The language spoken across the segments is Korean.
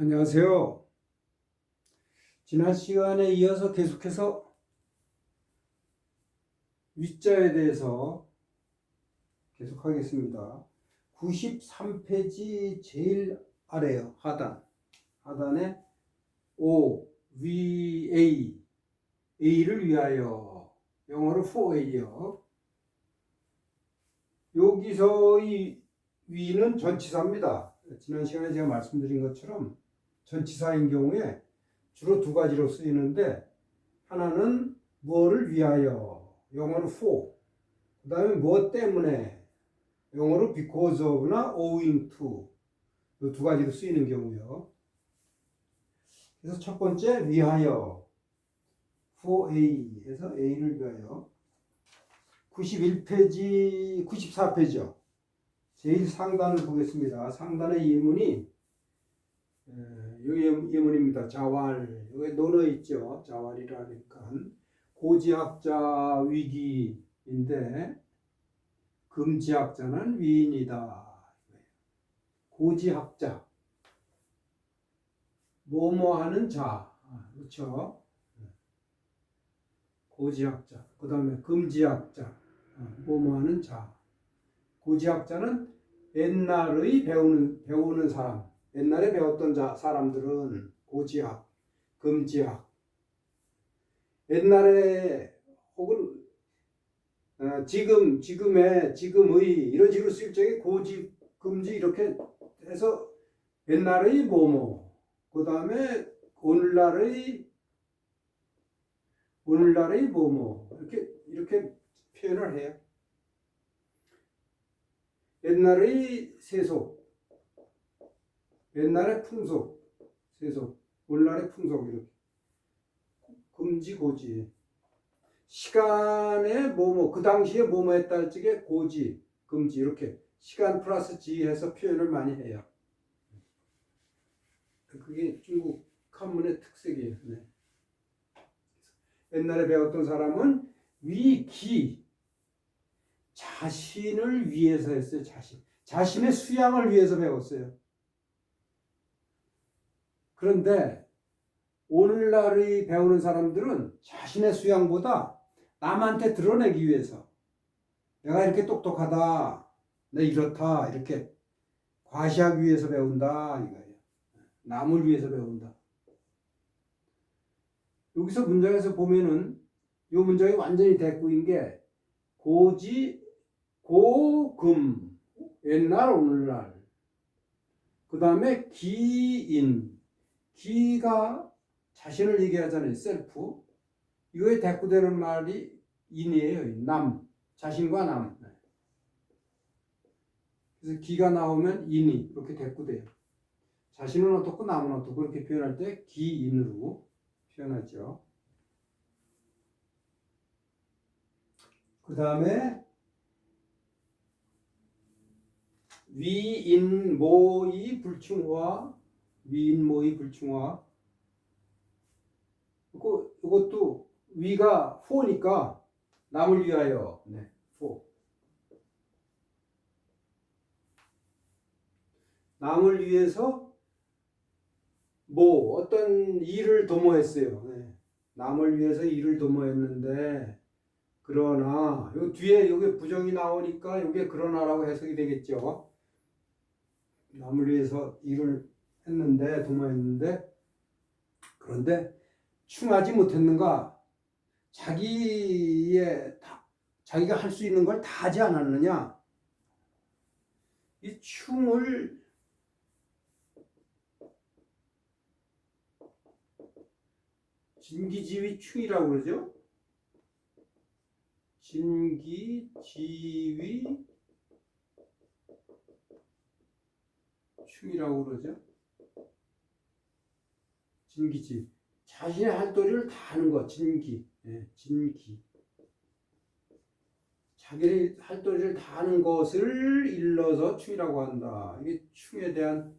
안녕하세요. 지난 시간에 이어서 계속해서 위자에 대해서 계속하겠습니다. 93페이지 제일 아래요. 하단에 O, V, A, A를 위하여, 영어로 for A요. 여기서 이 위는 전치사입니다. 지난 시간에 제가 말씀드린 것처럼 전치사인 경우에 주로 두 가지로 쓰이는데, 하나는 뭐를 위하여, 영어로 for, 그 다음에 뭐 때문에, 영어로 because of나 owing to, 이 두 가지로 쓰이는 경우요. 그래서 첫 번째 위하여, for A에서 A를 위하여. 91페이지, 94페이지요. 제일 상단을 보겠습니다. 상단의 예문이 여기 예문입니다. 자활, 여기 논어 있죠. 자활이라니까 고지학자 위기인데 금지학자는 위인이다. 고지학자, 뭐뭐하는 자, 그렇죠. 고지학자, 그 다음에 금지학자, 뭐뭐하는 자. 고지학자는 옛날의 배우는 사람, 옛날에 배웠던 사람들은 고지학, 금지학. 옛날에 혹은 지금의 이런 식으로 쓸 적에 고지, 금지 이렇게 해서 옛날의 뭐뭐, 그 다음에 오늘날의 뭐뭐 이렇게 표현을 해요. 옛날의 세속, 옛날의 풍속, 세속, 오늘날의 풍속 이렇게. 금지, 고지. 시간에 뭐뭐, 그 당시에 뭐뭐 했다 할 적에 고지, 금지 이렇게 시간 플러스 지 해서 표현을 많이 해요. 그게 중국 한문의 특색이에요. 네. 옛날에 배웠던 사람은 위기, 자신을 위해서 했어요. 자신의 수양을 위해서 배웠어요. 그런데 오늘날의 배우는 사람들은 자신의 수양보다 남한테 드러내기 위해서, 내가 이렇게 똑똑하다, 내가 이렇다, 이렇게 과시하기 위해서 배운다 이거예요. 남을 위해서 배운다. 여기서 문장에서 보면은 이 문장이 완전히 대꾸인 게 고지, 고금, 옛날, 오늘날. 그 다음에 기인, 기가 자신을 얘기하잖아요. 셀프. 이거에 대꾸되는 말이 인이에요. 남, 자신과 남. 그래서 기가 나오면 인이 이렇게 대꾸돼요. 자신은 어떻고 남은 어떻고 그렇게 표현할 때 기인으로 표현하죠. 그 다음에 위인모의 불충화, 위인모의 불충화. 이것도 위가 for니까 남을 위하여. 네, for. 남을 위해서 뭐 어떤 일을 도모했어요. 네. 남을 위해서 일을 도모했는데, 그러나 요 뒤에 여기 부정이 나오니까 이게 그러나라고 해석이 되겠죠. 남을 위해서 일을 했는데, 도모했는데, 그런데 충하지 못했는가? 자기가 할 수 있는 걸 다 하지 않았느냐? 이 충을 진기지휘 충이라고 그러죠. 진기지휘 충이라고 그러죠. 진기지. 자신의 할 도리를 다 하는 것, 진기. 네, 진기. 자기의 할 도리를 다 하는 것을 일러서 충이라고 한다. 이게 충에 대한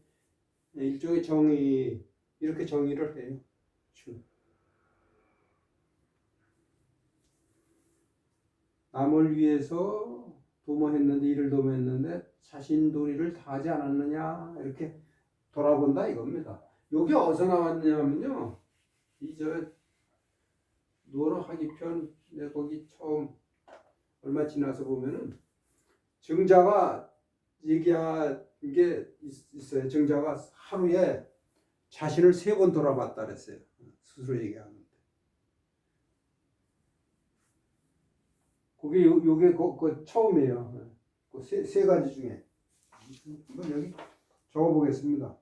일종의 정의, 이렇게 정의를 해요. 충. 남을 위해서 일을 도모했는데 자신 도리를 다 하지 않았느냐, 이렇게 돌아본다 이겁니다. 요게 어디서 나왔냐면요. 노로 하기편 내 거기 처음 얼마 지나서 보면은 증자가 얘기한 게 있어요. 증자가 하루에 자신을 3번 돌아봤다 그랬어요. 스스로 얘기하는데. 그게 요게 그 처음이에요. 그 세 가지 중에. 이건 여기 적어 보겠습니다.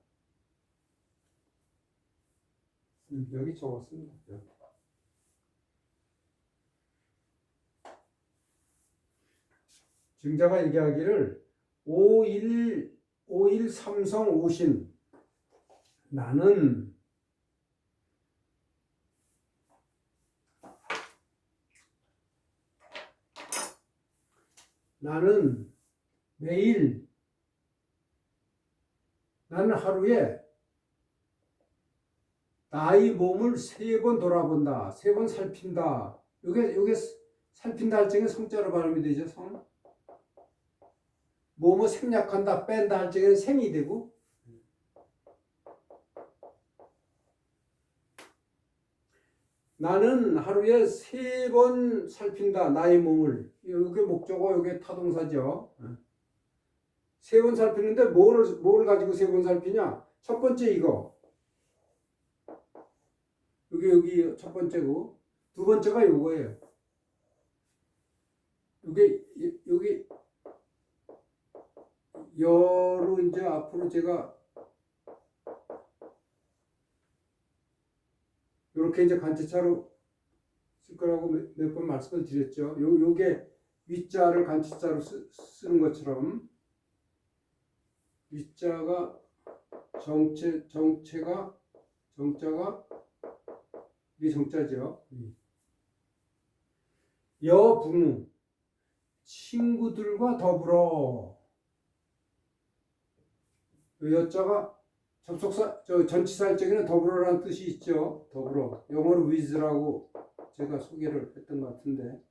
여기 적었습니다. 여기. 증자가 얘기하기를 5일 삼성 오신 나는 매일 나는 하루에 나의 몸을 3번 돌아본다. 3번 살핀다. 요게 살핀다 할 적에 성자로 발음이 되죠. 성. 뭐뭐 생략한다, 뺀다 할 적에는 생이 되고, 나는 하루에 3번 살핀다. 나의 몸을. 이게 목적어, 이게 타동사죠. 3번 살피는데 뭘 가지고 3번 살피냐? 첫 번째 이거. 여기 첫 번째고, 두 번째가 요거예요. 여기 여로 이제 앞으로 제가 이렇게 이제 간체차로 쓸 거라고 몇 번 말씀을 드렸죠. 요게 위자를 간체자로 쓰는 것처럼 위자가 정자가 이게 정자죠. 여부무 친구들과 더불어 여자가 접속사 전치사 할 적에는 더불어라는 뜻이 있죠. 더불어 영어로 with라고 제가 소개를 했던 것 같은데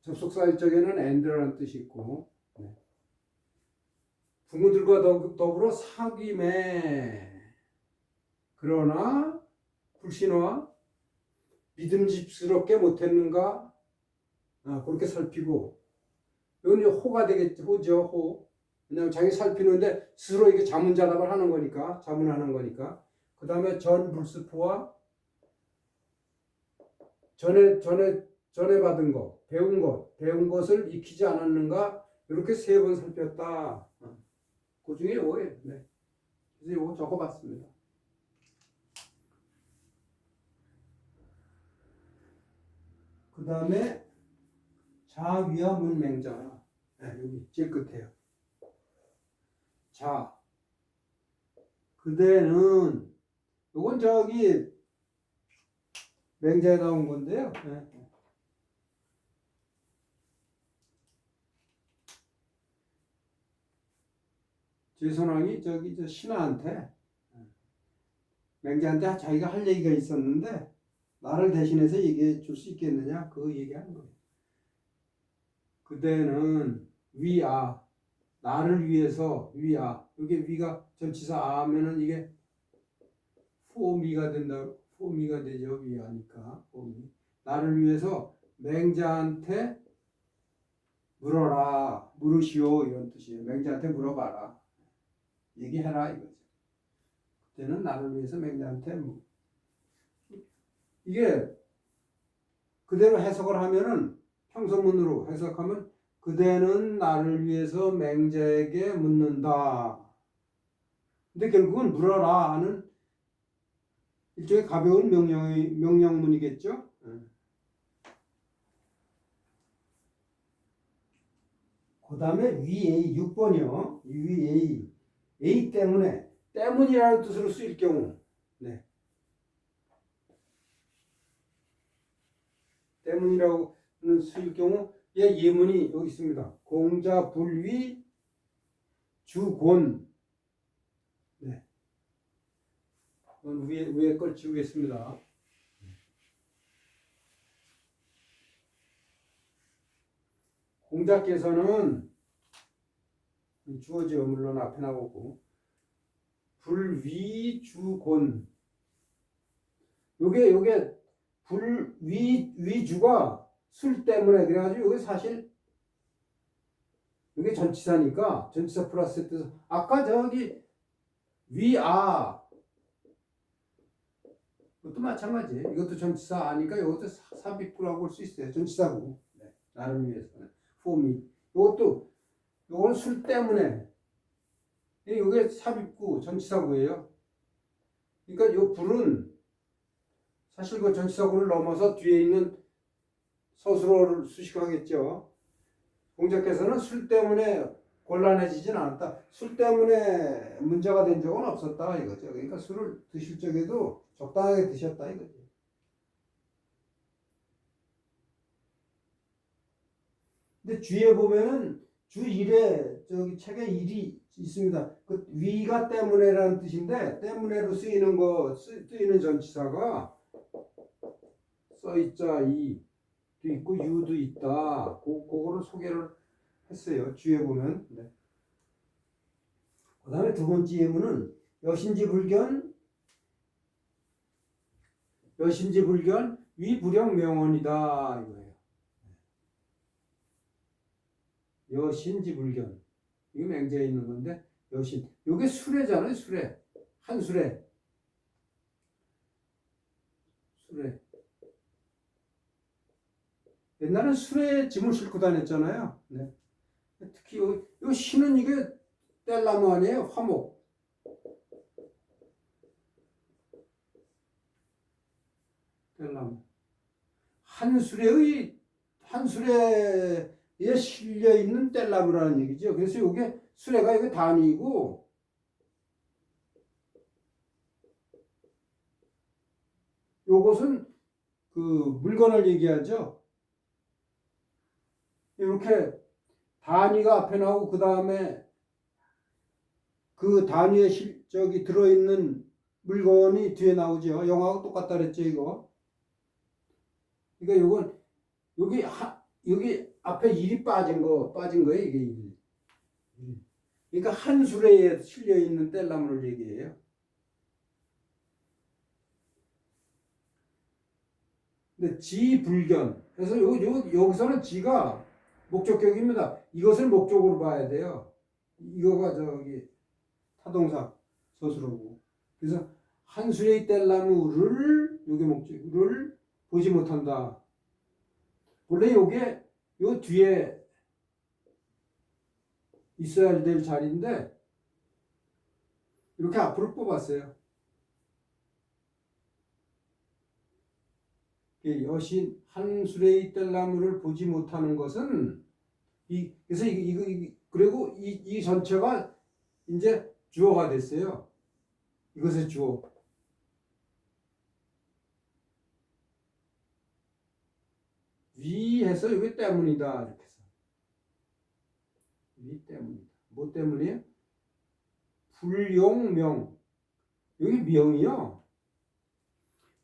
접속사 할 적에는 and라는 뜻이 있고 부모들과 더불어 사귐에 그러나 불신화 믿음직스럽게 못했는가 그렇게 살피고 이건 호가 되겠죠. 호죠. 호. 왜냐하면 자기 살피는데 스스로 이게 자문자답을 하는 거니까 자문하는 거니까 그 다음에 전불스포와 전에 받은 것 배운 것을 익히지 않았는가 이렇게 3번 살폈다. 그 중에 요거예요. 네. 그래서 요거 적어봤습니다. 그 다음에 자위와 문맹자. 네, 여기 제일 끝에요. 자, 그대는 요건 저기 맹자에 나온 건데요. 네. 제선왕이 저기 저 신하한테 맹자한테 자기가 할 얘기가 있었는데 나를 대신해서 얘기해 줄 수 있겠느냐 그 얘기하는 거예요. 그대는 위아 나를 위해서 위아 이게 위가 전치사 아면은 이게 포미가 된다 포미가 되죠. 위아니까 포미 나를 위해서 맹자한테 물으시오 이런 뜻이에요. 맹자한테 물어봐라 얘기해라 이거죠. 그때는 나를 위해서 맹자한테 이게 그대로 해석을 하면은 평서문으로 해석하면 그대는 나를 위해서 맹자에게 묻는다. 근데 결국은 물어라 하는 일종의 가벼운 명령문이겠죠. 그 다음에 위A 6번이요. 위A A 때문이라는 뜻으로 쓰일 경우 네. 때문이라고 쓰일 경우 예문이 여기 있습니다. 공자 불위 주곤 네. 위에 걸 지우겠습니다. 공자께서는 주어지요. 물론 앞에 나오고 불위주곤. 요게 위주가 술 때문에 그래가지고 요게 사실 이게 전치사니까 전치사 플러스 뜻. 아까 저기 위아 이것도 마찬가지. 이것도 전치사 아니까 이것도 삽입구라고 볼 수 있어요. 전치사구. 네, 나를 위해서는 폼이. 이것도 요거는 술 때문에. 이게 삽입구 전치사구예요. 그러니까 요 불은 사실 그 전치사구를 넘어서 뒤에 있는 서술어를 수식하겠죠. 공자께서는 술 때문에 곤란해지진 않았다. 술 때문에 문제가 된 적은 없었다 이거죠. 그러니까 술을 드실 적에도 적당하게 드셨다 이거죠. 근데 뒤에 보면은 주 1에 저기 책에 일이 있습니다. 그 위가 때문에라는 뜻인데 때문에로 쓰이는 전치사가 써있자 이도 있고 유도 있다. 그거를 소개를 했어요. 뒤에 보면. 네. 그 다음에 두 번째 예문은 여신지불견 위불영명언이다 이거예요. 여신지불견 이게 맹자에 있는 건데 여신 요게 수레잖아요. 수레 한수레 수레 옛날엔 수레에 짐을 싣고 다녔잖아요. 네. 특히 요 신은 이게 뗄나무 아니에요. 화목. 뗄나무. 한수레에 실려 있는 뗄나무라는 얘기죠. 그래서 이게 수레가 이게 단위고 요것은 그 물건을 얘기하죠. 이렇게 단위가 앞에 나오고 그 다음에 그 단위에 저기 들어있는 물건이 뒤에 나오죠. 영하고 똑같다 그랬죠 이거. 그러니까 요건 여기 앞에 일이 빠진 거예요 이게 일. 그러니까 한 수레에 실려 있는 뗄나무를 얘기해요. 근데 지불견. 그래서 여기서는 지가 목적격입니다. 이것을 목적으로 봐야 돼요. 이거가 저기 타동사 서술어고. 그래서 한 수레의 뗄나무를 요게 목적을 보지 못한다. 원래 요게 요 뒤에 있어야 될 자리인데 이렇게 앞으로 뽑았어요. 여신 한 수레의 뗄나무를 보지 못하는 것은 그래서 그리고 이 전체가 이제 주어가 됐어요. 이것의 주어. 위해서 이게 때문이다 이렇게 해서 위 때문이다. 뭐 때문이에요? 불용명. 여기 명이요.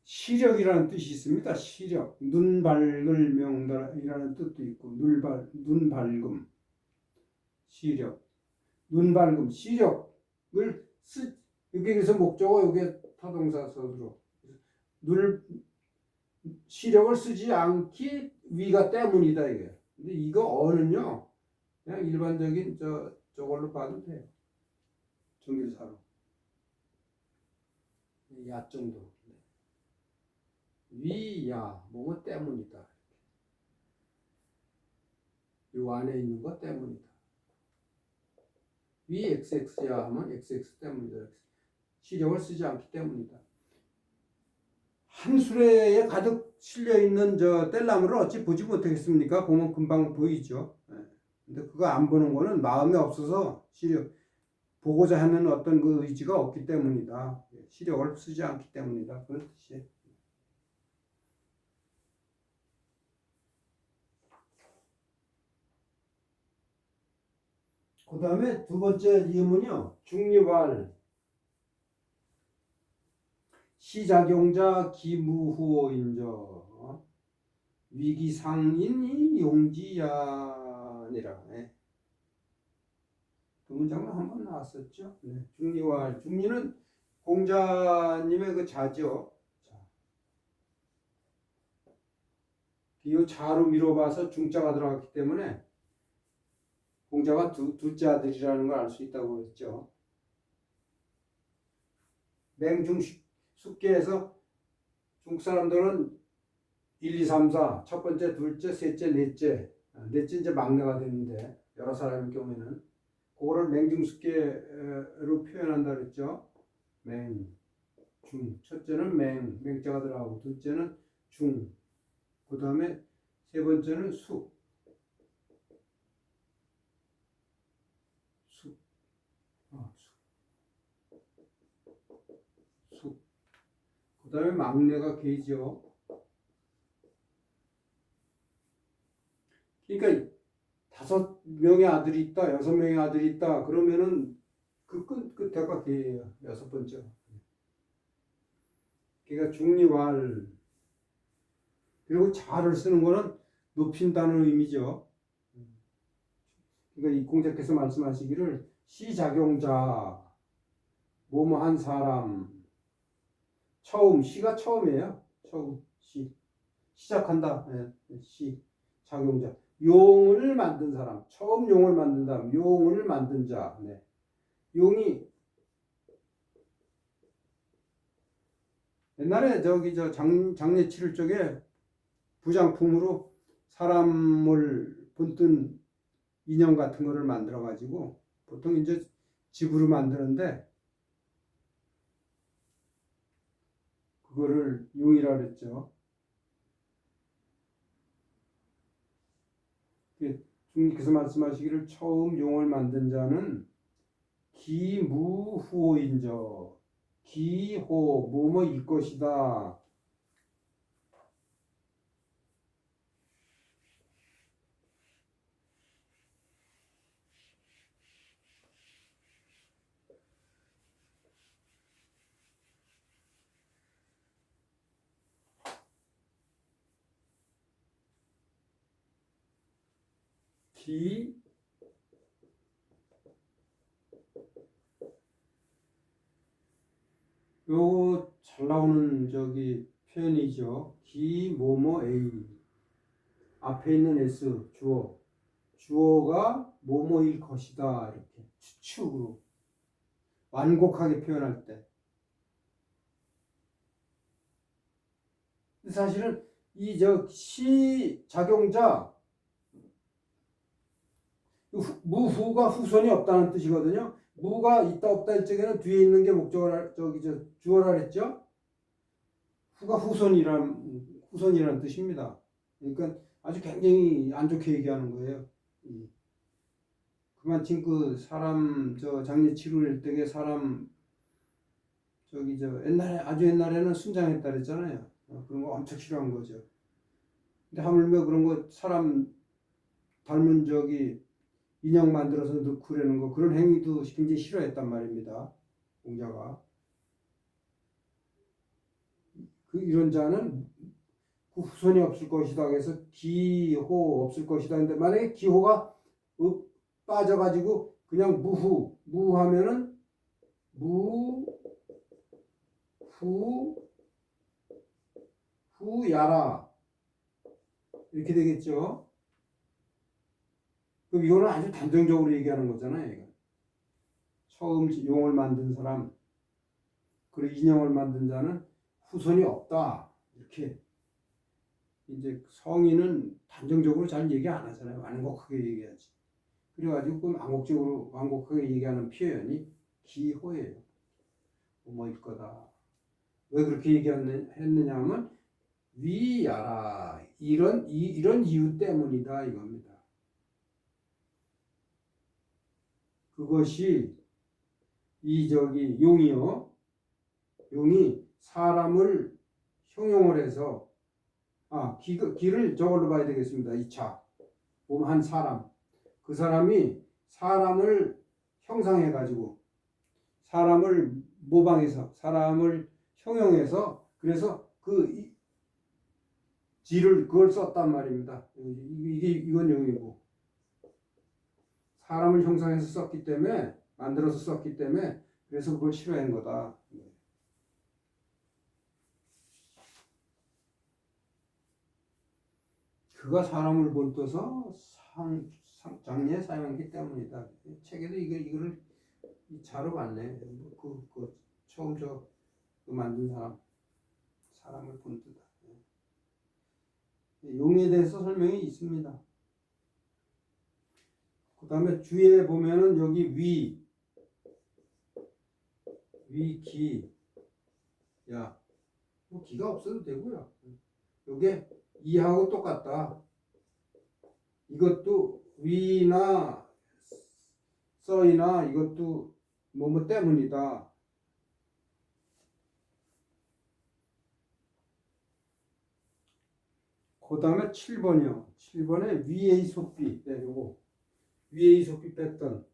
시력이라는 뜻이 있습니다. 시력. 눈 밝을 명이라는 뜻도 있고 눈 밝음. 시력. 눈 밝음. 시력을 여기에서 목적어 여기에 타동사 서술어. 시력을 쓰지 않기 위가 때문이다 이게. 근데 이거 어는요. 그냥 일반적인 저걸로 봐도 돼요. 정일사로. 야 정도. 위야 뭐뭐 때문이다. 요 안에 있는 것 때문이다. 위 xx야 하면 xx 때문이다. 시력을 쓰지 않기 때문이다. 한 수레에 가득 실려 있는 저 뗄나무를 어찌 보지 못하겠습니까? 보면 금방 보이죠. 근데 그거 안 보는 거는 마음이 없어서 시력 보고자 하는 어떤 그 의지가 없기 때문이다. 시력을 쓰지 않기 때문이다. 그런 뜻이에요. 그 다음에 두 번째 예문이요. 중립할 시작용자 기무후오인저 위기상인이 용지야니라. 그 문장은 한번 나왔었죠. 네. 중리왈. 중리는 공자님의 그 자죠. 자. 이 자로 미뤄봐서 중자가 들어갔기 때문에 공자가 둘째 아들이라는 걸 알 수 있다고 그랬죠. 맹중숙계에서 중국 사람들은 1, 2, 3, 4, 첫 번째, 둘째, 셋째, 넷째, 넷째 이제 막내가 되는데 여러 사람의 경우에는 그거를 맹중숙계로 표현한다 그랬죠. 맹, 중, 첫째는 맹자가 들어가고 둘째는 중, 그 다음에 세 번째는 숙, 그 다음에 막내가 개죠. 그러니까 5명의 아들이 있다, 6명의 아들이 있다. 그러면은 그 끝에가 개예요. 6번째. 그러니까 중리왈. 그리고 자를 쓰는 거는 높인다는 의미죠. 그러니까 이 공자께서 말씀하시기를 시작용자, 뭐뭐한 사람. 처음, 시가 처음이에요. 처음, 시작한다. 작용자. 용을 만든 사람. 처음 용을 만든 사람. 용을 만든 자. 네. 용이 옛날에 장례 치를 쪽에 부장품으로 사람을 본뜬 인형 같은 거를 만들어 가지고 보통 이제 집으로 만드는데 그거를 용이라 그랬죠. 주님께서 말씀하시기를 처음 용을 만든 자는 기무후호인저. 기호 뭐뭐일 것이다. 요거 잘 나오는 표현이죠. 뭐뭐 A. 앞에 있는 S 주어. 주어가 뭐뭐일 것이다. 이렇게 추측으로 완곡하게 표현할 때. 사실은 이 시작용자 무후가 후손이 없다는 뜻이거든요. 무가 있다 없다 할 적에는 뒤에 있는 게 목적을 주어라 했죠. 후가 후손이란 뜻입니다. 그러니까 아주 굉장히 안 좋게 얘기하는 거예요. 그만큼 그 사람 장례 치료할 때에 사람 아주 옛날에는 순장했다 그랬잖아요. 그런 거 엄청 싫어한 거죠. 근데 하물며 그런 거 사람 닮은 인형 만들어서 넣고 그러는 거 그런 행위도 굉장히 싫어했단 말입니다. 공자가. 이런 자는 후손이 없을 것이다. 그래서 기호 없을 것이다. 근데 만약에 기호가 빠져가지고 그냥 무하면은 후야라 이렇게 되겠죠. 그럼 이거는 아주 단정적으로 얘기하는 거잖아요. 이거. 처음 용을 만든 사람, 그리고 인형을 만든 자는 후손이 없다. 이렇게 이제 성인은 단정적으로 잘 얘기 안 하잖아요. 완곡하게 얘기하지. 그래가지고 그 완곡하게 얘기하는 표현이 기호예요. 뭐일 거다. 왜 그렇게 했느냐 하면 위야라 이런 이유 때문이다 이겁니다. 그것이 용이 사람을 형용을 해서 기를 저걸로 봐야 되겠습니다. 2차 한 사람 그 사람이 사람을 형상해 가지고 사람을 모방해서 사람을 형용해서 그래서 그걸 썼단 말입니다. 이건 용이고 사람을 형상해서 썼기 때문에, 만들어서 썼기 때문에, 그래서 그걸 싫어한 거다. 그가 사람을 본떠서 장래에 사용했기 때문이다. 책에도 이거를 자로 봤네. 처음 그 만든 사람을 본떠다. 용에 대해서 설명이 있습니다. 그 다음에 주에 보면은 여기 위, 기, 야, 뭐 기가 없어도 되고요. 요게 이하고 똑같다. 이것도 위나 써이나 이것도 뭐뭐 때문이다. 그 다음에 7번이요. 7번에 위의 속비. 네, 요거. 위의 속비 패턴.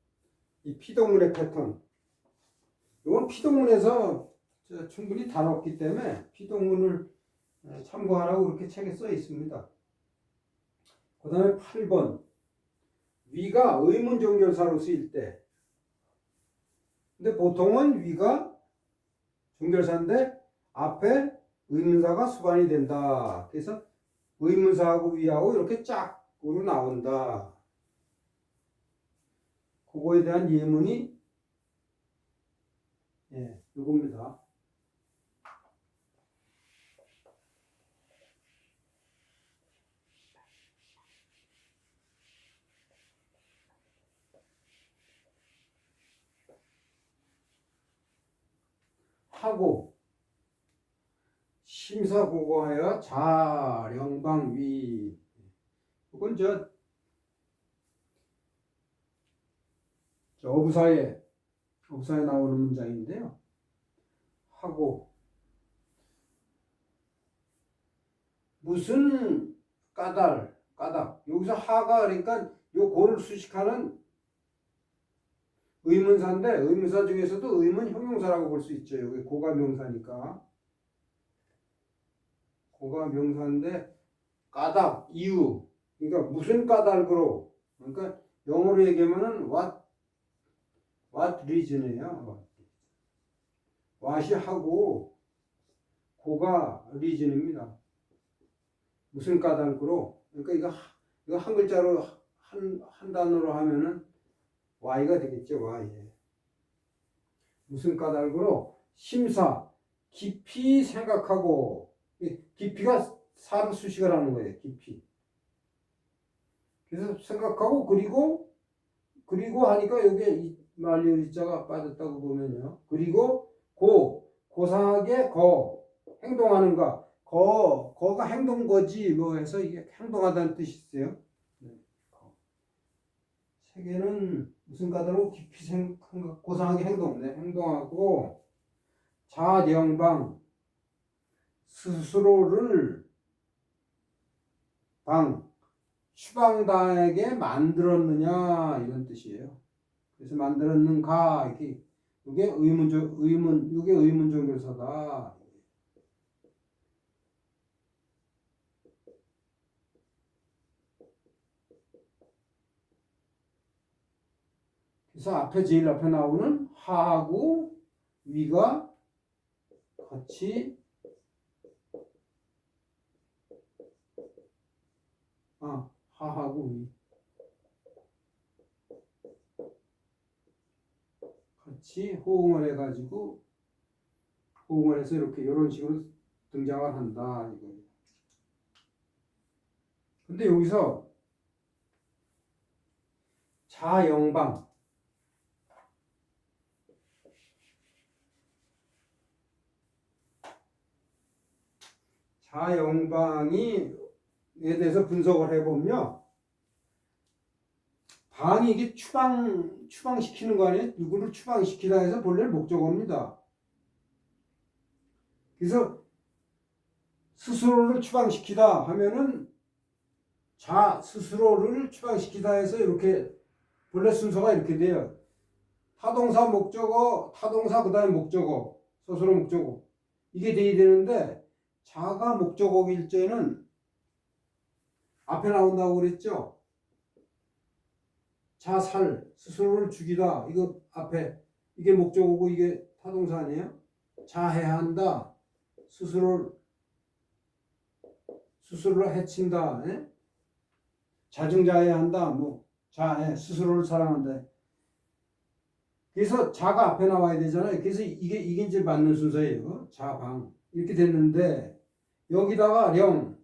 이 피동문의 패턴. 이건 피동문에서 충분히 다뤘기 때문에 피동문을 참고하라고 그렇게 책에 써 있습니다. 그 다음에 8번. 위가 의문종결사로 쓰일 때. 근데 보통은 위가 종결사인데 앞에 의문사가 수반이 된다. 그래서 의문사하고 위하고 이렇게 짝으로 나온다. 그거에 대한 예문이 이겁니다. 하고 심사고고하여 자령방위. 이건 어부사에 나오는 문장인데요. 하고 무슨 까닭 여기서 하가 그러니까 요 고를 수식하는 의문사인데 의문사 중에서도 의문 형용사라고 볼 수 있죠. 여기 고가 명사니까 고가 명사인데 까닭 이유 그러니까 무슨 까닭으로 그러니까 영어로 얘기하면은 what reason이에요. what이 하고 고가 reason입니다. 무슨 까닭으로 그러니까 이거 한 글자로 한 단어로 하면은 y가 되겠죠. y. 무슨 까닭으로 심사 깊이 생각하고 깊이가 사를 수식을 하는 거예요. 깊이. 그래서 생각하고 그리고 하니까 여기에 만리의자가 빠졌다고 보면요. 그리고 고상하게 행동하는가 거가 행동거지 뭐 해서 이게 행동하다는 뜻이 있어요. 세계는 무슨 까닭으로 깊이 생각 고상하게 행동하고 자령방 스스로를 추방당하게 만들었느냐 이런 뜻이에요. 그래서 만들었는가 이게 이게 의문종결사다. 그래서 제일 앞에 나오는 하하고 위가 같이 하하고 위 같이 호응을 해가지고 호응을 해서 이런 식으로 등장을 한다 이거예요. 근데 여기서 자영방에 대해서 분석을 해보면 방이 이게 추방시키는 거 아니에요? 누구를 추방시키다 해서 본래 목적어입니다. 그래서 스스로를 추방시키다 하면은 스스로를 추방시키다 해서 이렇게 본래 순서가 이렇게 돼요. 타동사 목적어, 타동사 그 다음에 목적어, 스스로 목적어 이게 돼야 되는데 자가 목적어일 때는 앞에 나온다고 그랬죠. 자살, 스스로를 죽이다. 이거 앞에 이게 목적어고 이게 타동사 아니에요? 자해한다. 스스로를 해친다. 예? 자중자애한다. 뭐 자해, 스스로를 사랑한다. 그래서 자가 앞에 나와야 되잖아요. 그래서 이게 이제 맞는 순서예요. 자방 이렇게 됐는데 여기다가 령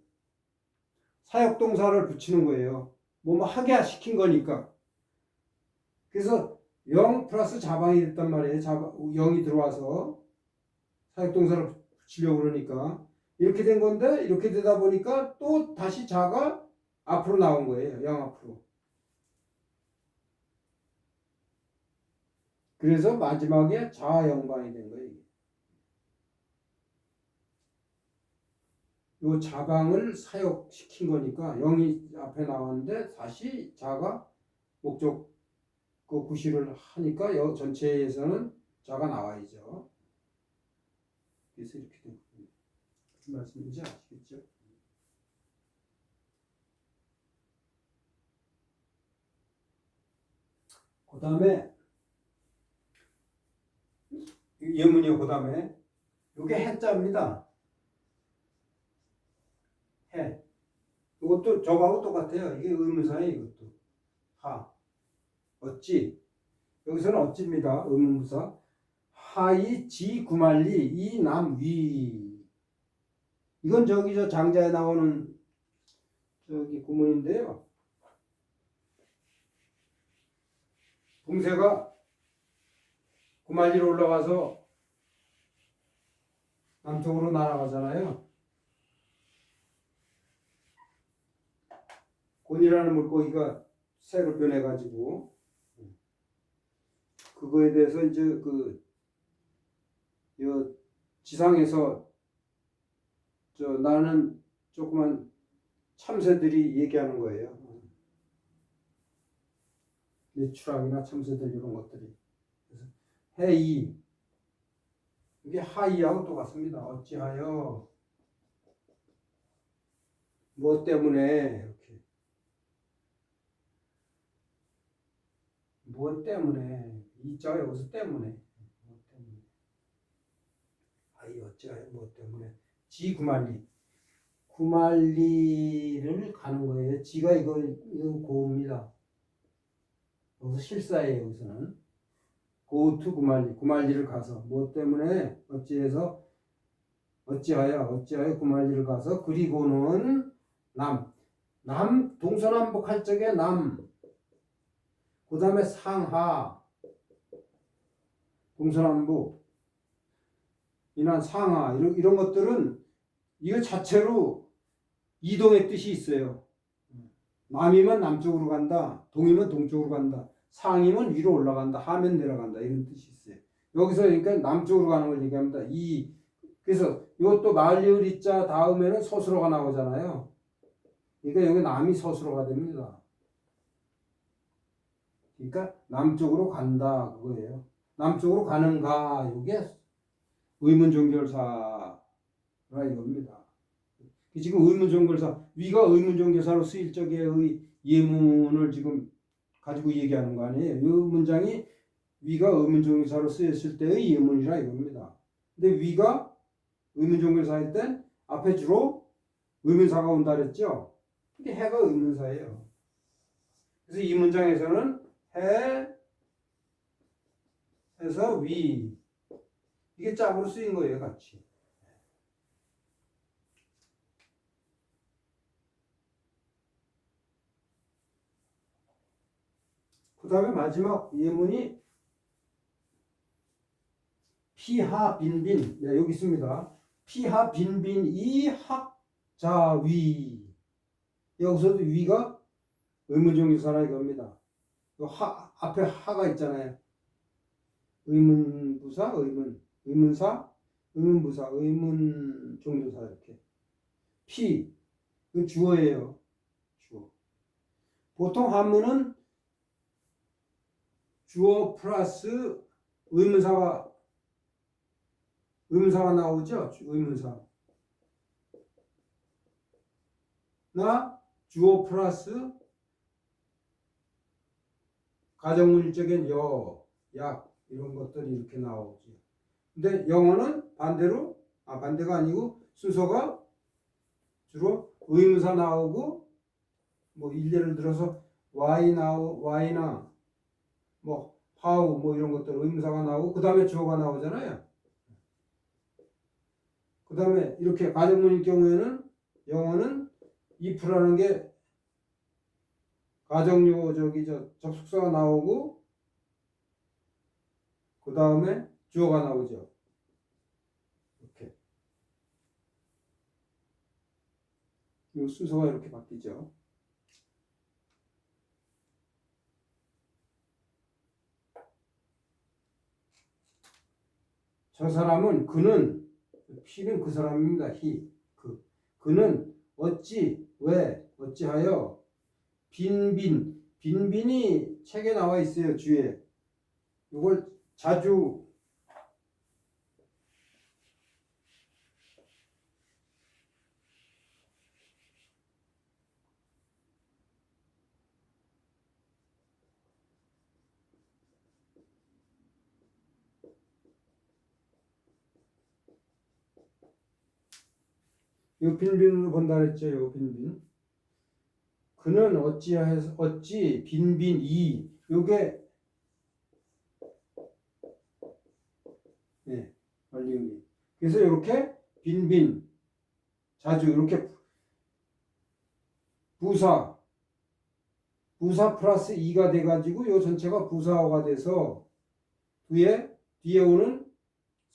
사역동사를 붙이는 거예요. 뭐 하게 시킨 거니까. 그래서 영 플러스 자방이 됐단 말이에요. 영이 들어와서 사역동사를 붙이려고 그러니까 이렇게 된 건데 이렇게 되다 보니까 또 다시 자가 앞으로 나온 거예요. 영 앞으로. 그래서 마지막에 자영방이 된 거예요. 요 자방을 사역시킨 거니까 영이 앞에 나왔는데 다시 자가 목적 그 구실을 하니까 전체에서는 자가 나와야죠. 그래서 이렇게 된 겁니다. 무슨 말씀인지 아시겠죠? 그 다음에 예문이요. 그 다음에 이게 해자입니다. 해. 이것도 저거하고 똑같아요. 이게 의문사예요. 이것도 하. 어찌. 여기서는 어찌입니다. 의문부사. 하이 지 구말리 이 남 위. 이건 저기 저 장자에 나오는 저기 구문인데요. 봉쇄가 구말리로 올라가서 남쪽으로 날아가잖아요. 곤이라는 물고기가 새로 변해가지고 그거에 대해서 이제 지상에서 나는 조그만 참새들이 얘기하는 거예요. 메추락이나 참새들 이런 것들이. 그래서 해이 이게 하이하고 똑같습니다. 어찌하여 뭐 때문에 이렇게 뭐 때문에 이자가 여기서 때문에 뭐 때문에 하이 어찌하여 뭐 때문에 지 구말리를 가는 거예요. 지가 이건 고입니다. 여기서 실사예요. 여기서는 go to 구말리를 가서 뭐 때문에 어찌하여 구말리를 가서 그리고는 남 동서남북 할 적에 그 다음에 상하 동서남북 이난 상하 이런 것들은 이거 자체로 이동의 뜻이 있어요. 남이면 남쪽으로 간다. 동이면 동쪽으로 간다. 상이면 위로 올라간다. 하면 내려간다. 이런 뜻이 있어요. 여기서 그러니까 남쪽으로 가는 걸 얘기합니다. 그래서 이것도 말리을이자 다음에는 서술어가 나오잖아요. 그러니까 여기 남이 서술어가 됩니다. 그러니까 남쪽으로 간다 그거예요. 남쪽으로 가는가 이게 의문종결사가 이겁니다. 지금 의문종결사 위가 의문종결사로 쓰일 적의 예문을 지금 가지고 얘기하는 거 아니에요. 이 문장이 위가 의문종결사로 쓰였을 때의 예문이라 이겁니다. 근데 위가 의문종결사일 땐 앞에 주로 의문사가 온다 그랬죠. 이게 해가 의문사예요. 그래서 이 문장에서는 해서 위 이게 짝으로 쓰인 거예요. 같이. 그 다음에 마지막 예문이 피하 빈빈. 네, 여기 있습니다. 피하 빈빈 이 학자위. 여기서도 위가 의문종교사라 이겁니다. 앞에 하가 있잖아요. 의문부사, 의문사, 의문부사, 의문종교사 이렇게. 그 주어예요. 주어. 보통 한문은 주어 플러스 의문사가 나오죠. 의문사. 나 주어 플러스 가정문일적인 여, 약 이런 것들이 이렇게 나오지. 근데 영어는 반대로 반대가 아니고 순서가 주로 의문사 나오고 뭐 일례를 들어서 why나 뭐 how 뭐 이런 것들 의문사가 나오고 그 다음에 주어가 나오잖아요. 그 다음에 이렇게 가정문일 경우에는 영어는 if라는 게 가정요 접속사가 나오고 그 다음에 주어가 나오죠. 이렇게 이 순서가 이렇게 바뀌죠. 저 사람은 그는 P는 그 사람입니다. he 그는 어찌 왜 어찌하여 빈빈이 책에 나와 있어요. 주에 이걸 자주 요 빈빈으로 본다 그랬죠. 요 빈빈 그는 어찌하여서 어찌 빈빈이 요게 원리음이 그래서 이렇게 빈빈 자주 이렇게 부사 플러스 2가 돼가지고 요 전체가 부사어가 돼서 뒤에 오는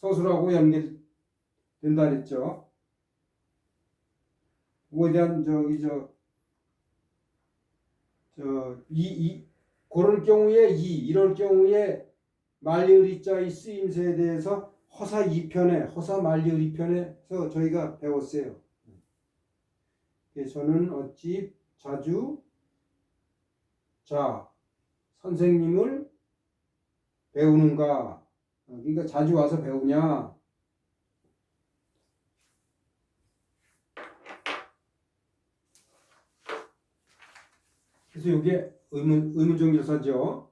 서술하고 연결된다 그랬죠. 그거에 대한 그럴 경우에 이럴 경우에 말리을 자의 쓰임새에 대해서 허사 2편에 허사 말리을 2편에서 저희가 배웠어요. 저는 어찌 자주 선생님을 배우는가? 그러니까 자주 와서 배우냐? 그래서 이게 의문종교사죠.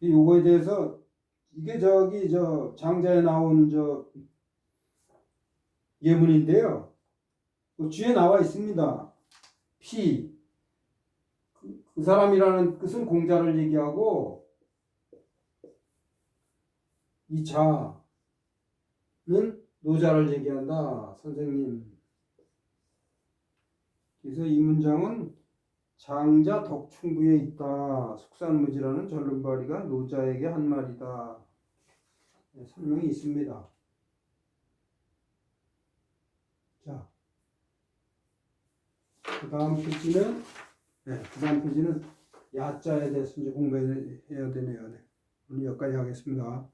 요거에 대해서 이게 장자에 나온 예문인데요. 주에 나와 있습니다. P 그 사람이라는 뜻은 공자를 얘기하고 이 자는 노자를 얘기한다. 선생님. 그래서 이 문장은 장자 덕충부에 있다. 숙산무지라는 전론발이가 노자에게 한 말이다. 설명이 있습니다. 자, 그 다음 페이지는 야자에 대해서 이제 공부해야 되네요. 오늘 여기까지 하겠습니다.